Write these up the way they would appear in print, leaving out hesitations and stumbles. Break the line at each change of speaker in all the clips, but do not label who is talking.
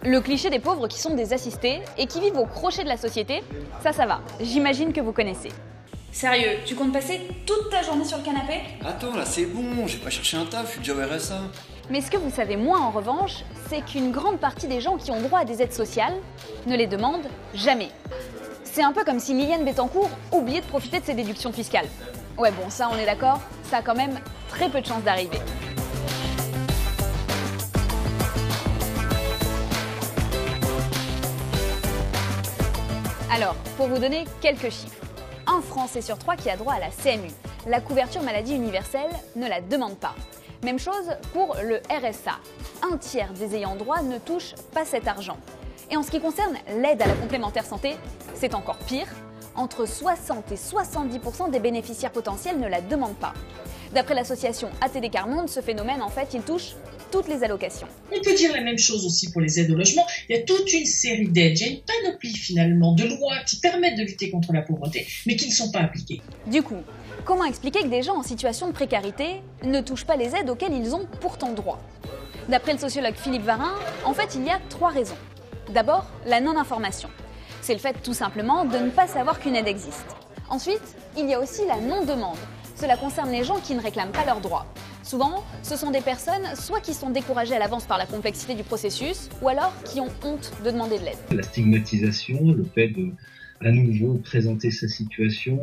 Le cliché des pauvres qui sont des assistés et qui vivent au crochet de la société, ça va, j'imagine que vous connaissez. Sérieux, tu comptes passer toute ta journée sur le canapé?
Attends, là c'est bon, j'ai pas cherché un taf, je suis déjà au RSA.
Mais ce que vous savez moins en revanche, c'est qu'une grande partie des gens qui ont droit à des aides sociales ne les demandent jamais. C'est un peu comme si Liliane Bettencourt oubliait de profiter de ses déductions fiscales. Ouais bon, ça on est d'accord, ça a quand même très peu de chances d'arriver. Alors, pour vous donner quelques chiffres. Un Français sur 3 qui a droit à la CMU. La couverture maladie universelle ne la demande pas. Même chose pour le RSA. Un tiers des ayants droit ne touchent pas cet argent. Et en ce qui concerne l'aide à la complémentaire santé, c'est encore pire. Entre 60 et 70% des bénéficiaires potentiels ne la demandent pas. D'après l'association ATD Quart Monde, ce phénomène, en fait, il touche toutes les allocations.
On peut dire la même chose aussi pour les aides au logement. Il y a toute une série d'aides, il y a une panoplie finalement de lois qui permettent de lutter contre la pauvreté, mais qui ne sont pas appliquées.
Du coup, comment expliquer que des gens en situation de précarité ne touchent pas les aides auxquelles ils ont pourtant droit? D'après le sociologue Philippe Varin, en fait, il y a 3 raisons. D'abord, la non-information. C'est le fait tout simplement de ne pas savoir qu'une aide existe. Ensuite, il y a aussi la non-demande. Cela concerne les gens qui ne réclament pas leurs droits. Souvent, ce sont des personnes soit qui sont découragées à l'avance par la complexité du processus, ou alors qui ont honte de demander de l'aide.
La stigmatisation, le fait de à nouveau présenter sa situation,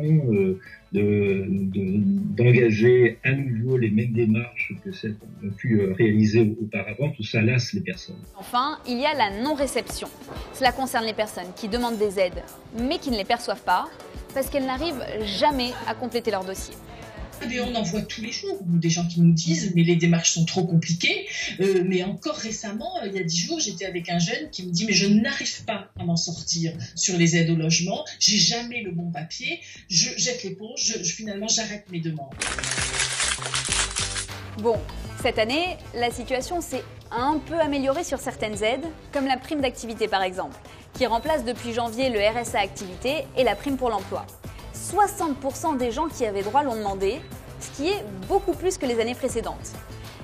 d'engager à nouveau les mêmes démarches que celles qu'on a pu réaliser auparavant, tout ça lasse les personnes.
Enfin, il y a la non-réception. Cela concerne les personnes qui demandent des aides, mais qui ne les perçoivent pas, parce qu'elles n'arrivent jamais à compléter leur dossier.
Et on en voit tous les jours des gens qui nous disent mais les démarches sont trop compliquées. Mais encore récemment, il y a 10 jours, j'étais avec un jeune qui me dit mais je n'arrive pas à m'en sortir sur les aides au logement, j'ai jamais le bon papier, je jette l'éponge, finalement j'arrête mes demandes.
Bon, cette année, la situation s'est un peu améliorée sur certaines aides, comme la prime d'activité par exemple, qui remplace depuis janvier le RSA activité et la prime pour l'emploi. 60% des gens qui avaient droit l'ont demandé, ce qui est beaucoup plus que les années précédentes.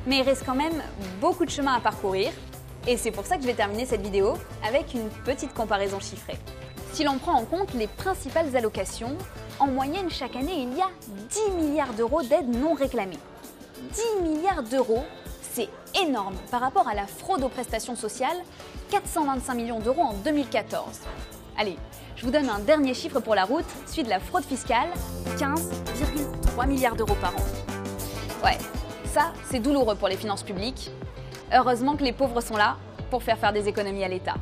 Mais il reste quand même beaucoup de chemin à parcourir, et c'est pour ça que je vais terminer cette vidéo avec une petite comparaison chiffrée. Si l'on prend en compte les principales allocations, en moyenne chaque année il y a 10 milliards d'euros d'aides non réclamées. 10 milliards d'euros, c'est énorme par rapport à la fraude aux prestations sociales, 425 millions d'euros en 2014. Allez, je vous donne un dernier chiffre pour la route, celui de la fraude fiscale, 15,3 milliards d'euros par an. Ouais, ça, c'est douloureux pour les finances publiques. Heureusement que les pauvres sont là pour faire des économies à l'État.